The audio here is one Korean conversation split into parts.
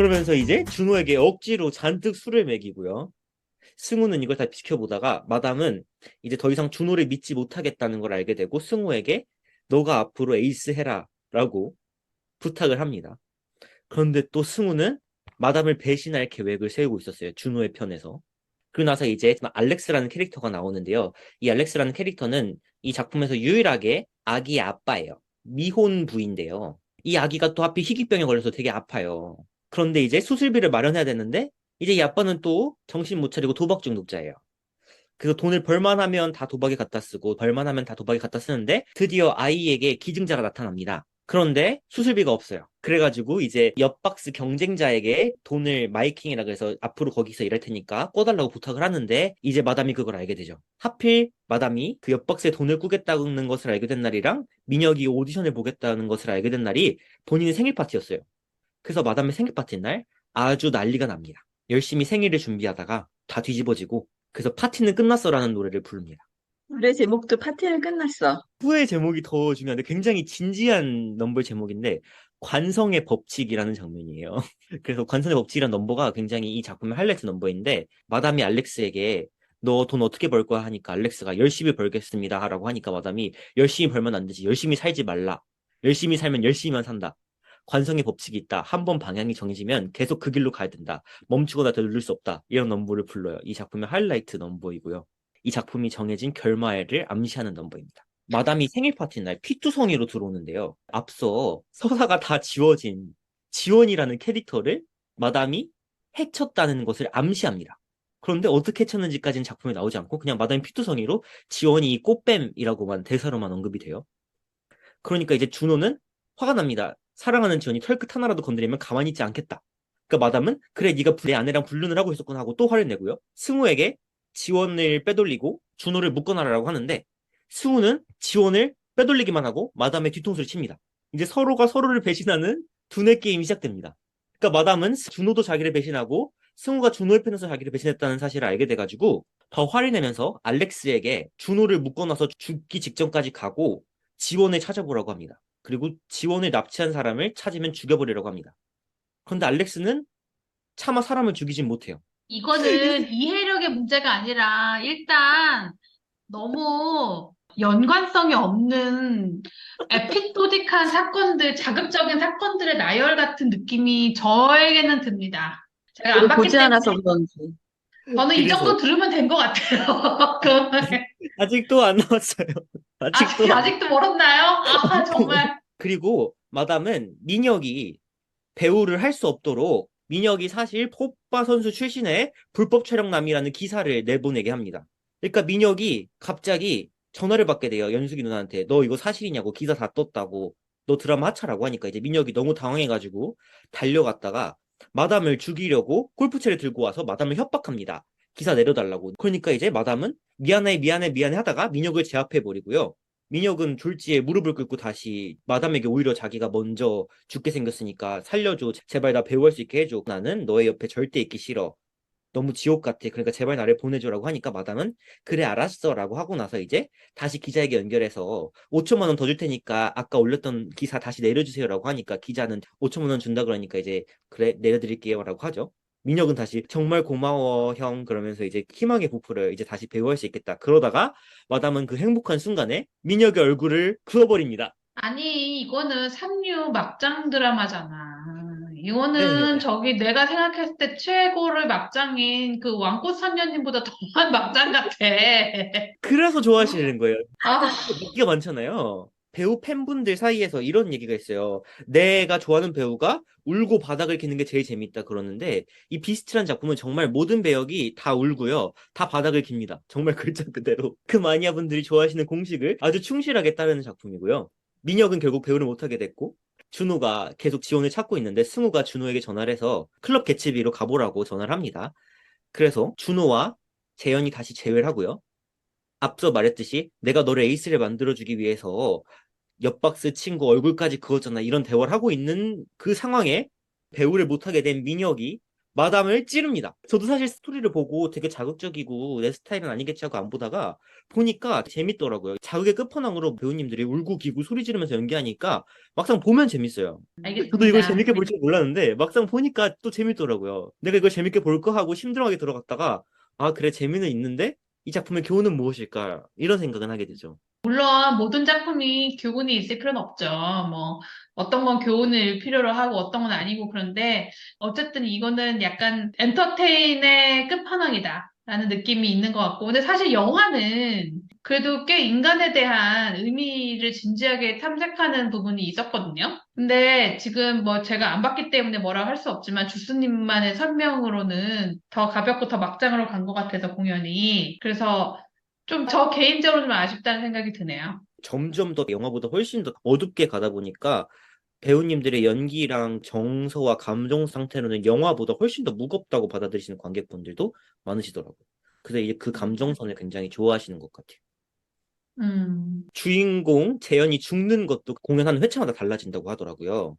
그러면서 이제 준호에게 억지로 잔뜩 술을 먹이고요. 승우는 이걸 다 지켜보다가 마담은 이제 더 이상 준호를 믿지 못하겠다는 걸 알게 되고 승우에게 너가 앞으로 에이스 해라 라고 부탁을 합니다. 그런데 또 승우는 마담을 배신할 계획을 세우고 있었어요. 준호의 편에서. 그러고 나서 이제 알렉스라는 캐릭터가 나오는데요. 이 알렉스라는 캐릭터는 이 작품에서 유일하게 아기의 아빠예요. 미혼 부인데요. 이 아기가 또 하필 희귀병에 걸려서 되게 아파요. 그런데 이제 수술비를 마련해야 되는데 이제 이 아빠는 또 정신 못 차리고 도박 중독자예요. 그래서 돈을 벌만 하면 다 도박에 갖다 쓰고 벌만 하면 다 도박에 갖다 쓰는데 드디어 아이에게 기증자가 나타납니다. 그런데 수술비가 없어요. 그래가지고 이제 옆박스 경쟁자에게 돈을 마이킹이라 그래서 앞으로 거기서 일할 테니까 꿔달라고 부탁을 하는데 이제 마담이 그걸 알게 되죠. 하필 마담이 그 옆박스에 돈을 꾸겠다는 것을 알게 된 날이랑 민혁이 오디션을 보겠다는 것을 알게 된 날이 본인의 생일 파티였어요. 그래서 마담의 생일 파티 날 아주 난리가 납니다. 열심히 생일을 준비하다가 다 뒤집어지고 그래서 파티는 끝났어라는 노래를 부릅니다. 노래 제목도 파티는 끝났어. 후의 제목이 더 중요한데 굉장히 진지한 넘버 제목인데 관성의 법칙이라는 장면이에요. 그래서 관성의 법칙이라는 넘버가 굉장히 이 작품의 하이라이트 넘버인데 마담이 알렉스에게 너 돈 어떻게 벌 거야 하니까 알렉스가 열심히 벌겠습니다 라고 하니까 마담이 열심히 벌면 안 되지 열심히 살지 말라 열심히 살면 열심히만 산다 관성의 법칙이 있다 한 번 방향이 정해지면 계속 그 길로 가야 된다 멈추거나 더 누를 수 없다 이런 넘버를 불러요. 이 작품의 하이라이트 넘버이고요. 이 작품이 정해진 결말을 암시하는 넘버입니다. 마담이 생일 파티 날 피투성이로 들어오는데요. 앞서 서사가 다 지워진 지원이라는 캐릭터를 마담이 해쳤다는 것을 암시합니다. 그런데 어떻게 해쳤는지까지는 작품에 나오지 않고 그냥 마담이 피투성이로 지원이 꽃뱀이라고만 대사로만 언급이 돼요. 그러니까 이제 준호는 화가 납니다. 사랑하는 지원이 털끝 하나라도 건드리면 가만히 있지 않겠다. 그러니까 마담은 그래 네가 내 아내랑 불륜을 하고 있었구나 하고 또 화를 내고요. 승우에게 지원을 빼돌리고 준호를 묶어놔라라고 하는데 승우는 지원을 빼돌리기만 하고 마담의 뒤통수를 칩니다. 이제 서로가 서로를 배신하는 두뇌 게임이 시작됩니다. 그러니까 마담은 준호도 자기를 배신하고 승우가 준호의 편에서 자기를 배신했다는 사실을 알게 돼가지고 더 화를 내면서 알렉스에게 준호를 묶어놔서 죽기 직전까지 가고 지원을 찾아보라고 합니다. 그리고 지원을 납치한 사람을 찾으면 죽여버리라고 합니다. 그런데 알렉스는 차마 사람을 죽이진 못해요. 이거는 이해력의 문제가 아니라 일단 너무 연관성이 없는 에피소딕한 사건들, 자극적인 사건들의 나열 같은 느낌이 저에게는 듭니다. 제가 안 이걸 봤기 보지 때문에 않아서 그런지. 저는 이 그래서 정도 들으면 된 것 같아요. 아직도 안 나왔어요. 아직도 안 아직도 멀었나요? 아, 정말. 그리고 마담은 민혁이 배우를 할 수 없도록 민혁이 사실 포빠 선수 출신의 불법 촬영남이라는 기사를 내보내게 합니다. 그러니까 민혁이 갑자기 전화를 받게 돼요. 연숙이 누나한테 너 이거 사실이냐고 기사 다 떴다고 너 드라마 하차라고 하니까 이제 민혁이 너무 당황해가지고 달려갔다가 마담을 죽이려고 골프채를 들고 와서 마담을 협박합니다. 기사 내려달라고. 그러니까 이제 마담은 미안해 미안해 미안해 하다가 민혁을 제압해버리고요. 민혁은 졸지에 무릎을 꿇고 다시 마담에게 오히려 자기가 먼저 죽게 생겼으니까 살려줘. 제발 나 배우할 수 있게 해줘. 나는 너의 옆에 절대 있기 싫어. 너무 지옥 같아. 그러니까 제발 나를 보내줘라고 하니까 마담은 그래 알았어 라고 하고 나서 이제 다시 기자에게 연결해서 5천만 원 더 줄 테니까 아까 올렸던 기사 다시 내려주세요라고 하니까 기자는 5천만 원 준다 그러니까 이제 그래 내려드릴게요 라고 하죠. 민혁은 다시 정말 고마워 형 그러면서 이제 희망의 부풀어요. 이제 다시 배우할 수 있겠다. 그러다가 마담은 그 행복한 순간에 민혁의 얼굴을 그어버립니다. 아니, 이거는 삼류 막장 드라마잖아. 이거는 네. 저기 내가 생각했을 때 최고의 막장인 그 왕꽃 선녀님보다 더한 막장 같아. 그래서 좋아하시는 거예요. 아, 인기가 많잖아요. 배우 팬분들 사이에서 이런 얘기가 있어요. 내가 좋아하는 배우가 울고 바닥을 기는 게 제일 재밌다 그러는데 이 비스트란 작품은 정말 모든 배역이 다 울고요. 다 바닥을 깁니다. 정말 글자 그대로. 그 마니아분들이 좋아하시는 공식을 아주 충실하게 따르는 작품이고요. 민혁은 결국 배우를 못하게 됐고 준호가 계속 지원을 찾고 있는데 승우가 준호에게 전화를 해서 클럽 개츠비로 가보라고 전화를 합니다. 그래서 준호와 재현이 다시 재회를 하고요. 앞서 말했듯이 내가 너를 에이스를 만들어주기 위해서 옆박스 친구 얼굴까지 그었잖아. 이런 대화를 하고 있는 그 상황에 배우를 못하게 된 민혁이 마담을 찌릅니다. 저도 사실 스토리를 보고 되게 자극적이고 내 스타일은 아니겠지 하고 안 보다가 보니까 재밌더라고요. 자극의 끝판왕으로 배우님들이 울고 기고 소리 지르면서 연기하니까 막상 보면 재밌어요. 저도 이걸 알겠습니다. 재밌게 볼 줄 몰랐는데 막상 보니까 또 재밌더라고요. 내가 이걸 재밌게 볼까 하고 심드렁하게 들어갔다가 아 그래 재미는 있는데 이 작품의 교훈은 무엇일까 이런 생각은 하게 되죠. 물론 모든 작품이 교훈이 있을 필요는 없죠. 뭐 어떤 건 교훈을 필요로 하고 어떤 건 아니고 그런데 어쨌든 이거는 약간 엔터테인의 끝판왕이다라는 느낌이 있는 것 같고 근데 사실 영화는 그래도 꽤 인간에 대한 의미를 진지하게 탐색하는 부분이 있었거든요. 근데 지금 뭐 제가 안 봤기 때문에 뭐라고 할 수 없지만 주스님만의 설명으로는 더 가볍고 더 막장으로 간 것 같아서 공연이 그래서 좀 저 개인적으로 좀 아쉽다는 생각이 드네요. 점점 더 영화보다 훨씬 더 어둡게 가다 보니까 배우님들의 연기랑 정서와 감정 상태로는 영화보다 훨씬 더 무겁다고 받아들이시는 관객분들도 많으시더라고요. 그래서 이제 그 감정선을 굉장히 좋아하시는 것 같아요. 음, 주인공 재현이 죽는 것도 공연하는 회차마다 달라진다고 하더라고요.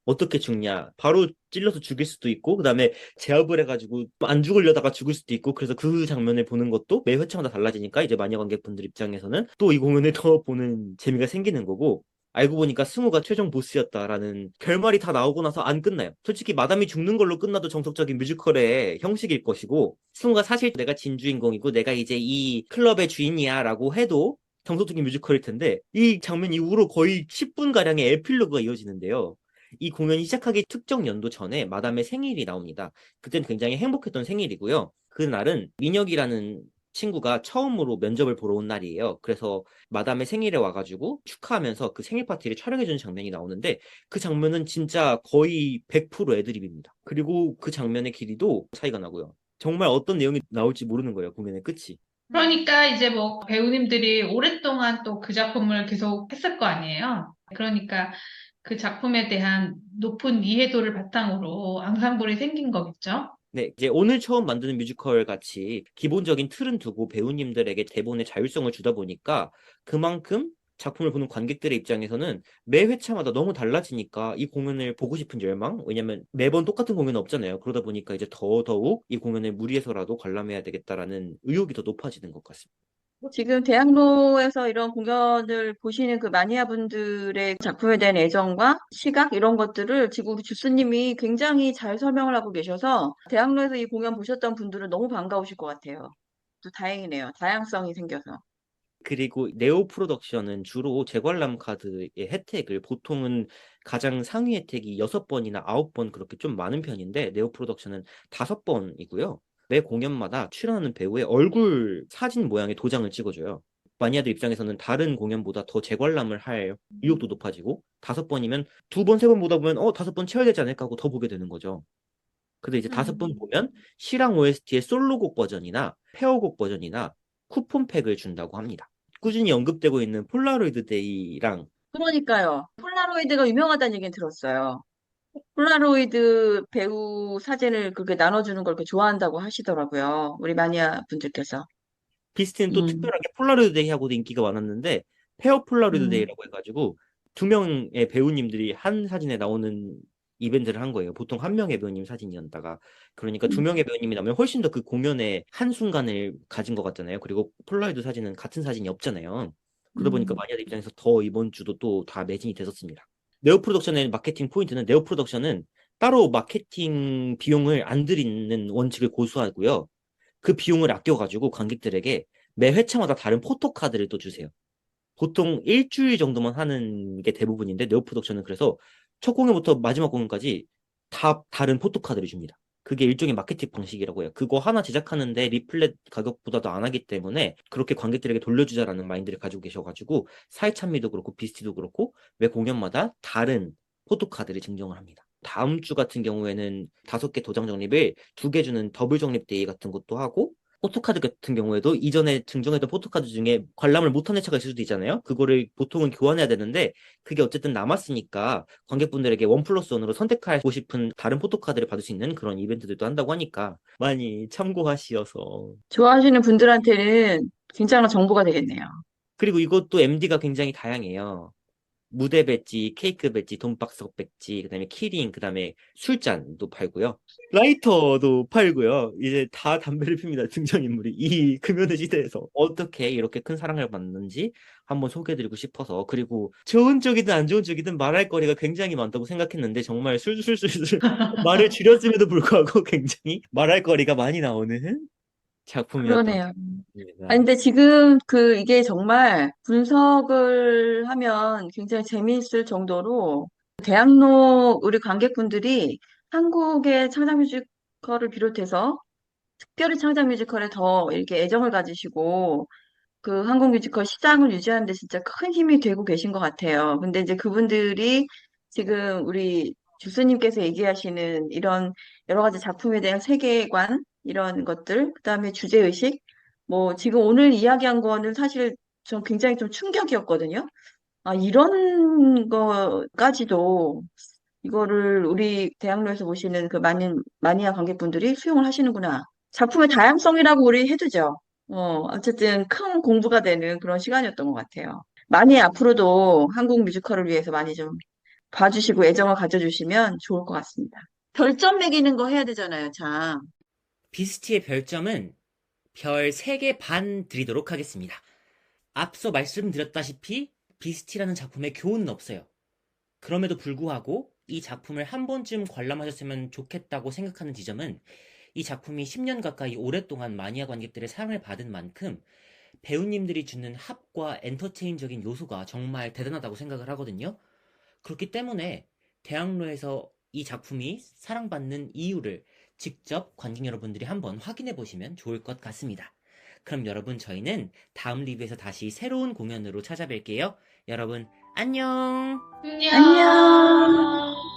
어떻게 죽냐? 바로 찔러서 죽일 수도 있고, 그 다음에 제압을 해가지고 안 죽으려다가 죽을 수도 있고, 그래서 그 장면을 보는 것도 매 회차마다 달라지니까 이제 마녀 관객분들 입장에서는 또 이 공연을 더 보는 재미가 생기는 거고, 알고 보니까 승우가 최종 보스였다라는 결말이 다 나오고 나서 안 끝나요. 솔직히 마담이 죽는 걸로 끝나도 정석적인 뮤지컬의 형식일 것이고, 승우가 사실 내가 진주인공이고, 내가 이제 이 클럽의 주인이야라고 해도 정석적인 뮤지컬일 텐데, 이 장면 이후로 거의 10분가량의 에필로그가 이어지는데요. 이 공연이 시작하기 특정 연도 전에 마담의 생일이 나옵니다. 그때는 굉장히 행복했던 생일이고요. 그날은 민혁이라는 친구가 처음으로 면접을 보러 온 날이에요. 그래서 마담의 생일에 와가지고 축하하면서 그 생일 파티를 촬영해주는 장면이 나오는데 그 장면은 진짜 거의 100% 애드립입니다. 그리고 그 장면의 길이도 차이가 나고요. 정말 어떤 내용이 나올지 모르는 거예요. 공연의 끝이. 그러니까 이제 뭐 배우님들이 오랫동안 또 그 작품을 계속 했을 거 아니에요. 그러니까 그 작품에 대한 높은 이해도를 바탕으로 앙상블이 생긴 거겠죠. 네, 이제 오늘 처음 만드는 뮤지컬 같이 기본적인 틀은 두고 배우님들에게 대본의 자율성을 주다 보니까 그만큼 작품을 보는 관객들의 입장에서는 매 회차마다 너무 달라지니까 이 공연을 보고 싶은 열망? 왜냐면 매번 똑같은 공연은 없잖아요. 그러다 보니까 이제 더더욱 이 공연을 무리해서라도 관람해야 되겠다라는 의욕이 더 높아지는 것 같습니다. 지금 대학로에서 이런 공연을 보시는 그 마니아 분들의 작품에 대한 애정과 시각 이런 것들을 지금 우리 주스님이 굉장히 잘 설명을 하고 계셔서 대학로에서 이 공연 보셨던 분들은 너무 반가우실 것 같아요. 또 다행이네요. 다양성이 생겨서. 그리고 네오 프로덕션은 주로 재관람 카드의 혜택을 보통은 가장 상위 혜택이 6번이나 9번 그렇게 좀 많은 편인데 네오 프로덕션은 5번이고요. 매 공연마다 출연하는 배우의 얼굴 사진 모양의 도장을 찍어줘요. 마니아들 입장에서는 다른 공연보다 더 재관람을 할 의욕도 높아지고 5번이면 2번, 3번 보다 보면 5번 채워야 되지 않을까 하고 더 보게 되는 거죠. 근데 이제 5번 음. 보면 실황 OST의 솔로곡 버전이나 페어곡 버전이나 쿠폰팩을 준다고 합니다. 꾸준히 언급되고 있는 폴라로이드 데이랑 그러니까요. 폴라로이드가 유명하다는 얘기는 들었어요. 폴라로이드 배우 사진을 그렇게 나눠주는 걸 그렇게 좋아한다고 하시더라고요. 우리 마니아 분들께서. 비스트는 또 음, 특별하게 폴라로이드 데이하고도 인기가 많았는데 페어 폴라로이드 음, 데이라고 해가지고 2명의 배우님들이 한 사진에 나오는 이벤트를 한 거예요. 보통 한 명의 배우님 사진이었다가 그러니까 두 음, 명의 배우님이 나오면 훨씬 더 그 공연의 한 순간을 가진 것 같잖아요. 그리고 폴라로이드 사진은 같은 사진이 없잖아요. 그러다 보니까 음. 마니아들 입장에서 더 이번 주도 또 다 매진이 됐었습니다. 네오 프로덕션의 마케팅 포인트는 네오 프로덕션은 따로 마케팅 비용을 안 들이는 원칙을 고수하고요. 그 비용을 아껴가지고 관객들에게 매 회차마다 다른 포토카드를 또 주세요. 보통 일주일 정도만 하는 게 대부분인데 네오 프로덕션은 그래서 첫 공연부터 마지막 공연까지 다 다른 포토카드를 줍니다. 그게 일종의 마케팅 방식이라고 해요. 그거 하나 제작하는데 리플렛 가격보다도 안 하기 때문에 그렇게 관객들에게 돌려주자라는 마인드를 가지고 계셔가지고 사이찬미도 그렇고 비스티도 그렇고 매 공연마다 다른 포토카드를 증정을 합니다. 다음 주 같은 경우에는 5개 도장 적립을 2개 주는 더블 적립 데이 같은 것도 하고 포토카드 같은 경우에도 이전에 증정했던 포토카드 중에 관람을 못한 회차가 있을 수도 있잖아요. 그거를 보통은 교환해야 되는데 그게 어쨌든 남았으니까 관객분들에게 1+1으로 선택하고 싶은 다른 포토카드를 받을 수 있는 그런 이벤트들도 한다고 하니까 많이 참고하시어서. 좋아하시는 분들한테는 굉장한 정보가 되겠네요. 그리고 이것도 MD가 굉장히 다양해요. 무대 배지, 케이크 배지, 돈박스 배지, 그다음에 키링, 그다음에 술잔도 팔고요. 라이터도 팔고요. 이제 다 담배를 핍니다. 등장인물이 이 금연의 시대에서 어떻게 이렇게 큰 사랑을 받는지 한번 소개해드리고 싶어서. 그리고 좋은 쪽이든 안 좋은 쪽이든 말할 거리가 굉장히 많다고 생각했는데 정말 술술술술 말을 줄였음에도 불구하고 굉장히 말할 거리가 많이 나오는 작품이었던 것 그러네요. 아니, 같습니다. 근데 지금 이게 정말 분석을 하면 굉장히 재미있을 정도로 대학로 우리 관객분들이 한국의 창작 뮤지컬을 비롯해서 특별히 창작 뮤지컬에 더 이렇게 애정을 가지시고 그 한국 뮤지컬 시장을 유지하는 데 진짜 큰 힘이 되고 계신 것 같아요. 근데 이제 그분들이 지금 우리 주스님께서 얘기하시는 이런 여러 가지 작품에 대한 세계관, 이런 것들, 그다음에 주제의식, 뭐 지금 오늘 이야기한 거는 사실 전 굉장히 좀 충격이었거든요. 아, 이런 거까지도 이거를 우리 대학로에서 보시는 그 많은 마니아 관객분들이 수용을 하시는구나. 작품의 다양성이라고 우리 해두죠. 어쨌든 큰 공부가 되는 그런 시간이었던 것 같아요. 많이 앞으로도 한국 뮤지컬을 위해서 많이 좀 봐주시고 애정을 가져주시면 좋을 것 같습니다. 별점 매기는 거 해야 되잖아요, 참. 비스티의 별점은 별 3개 반 드리도록 하겠습니다. 앞서 말씀드렸다시피 비스티라는 작품에 교훈은 없어요. 그럼에도 불구하고 이 작품을 한 번쯤 관람하셨으면 좋겠다고 생각하는 지점은 이 작품이 10년 가까이 오랫동안 마니아 관객들의 사랑을 받은 만큼 배우님들이 주는 합과 엔터테인적인 요소가 정말 대단하다고 생각을 하거든요. 그렇기 때문에 대학로에서 이 작품이 사랑받는 이유를 직접 관객 여러분들이 한번 확인해 보시면 좋을 것 같습니다. 그럼 여러분 저희는 다음 리뷰에서 다시 새로운 공연으로 찾아뵐게요. 여러분 안녕! 안녕. 안녕.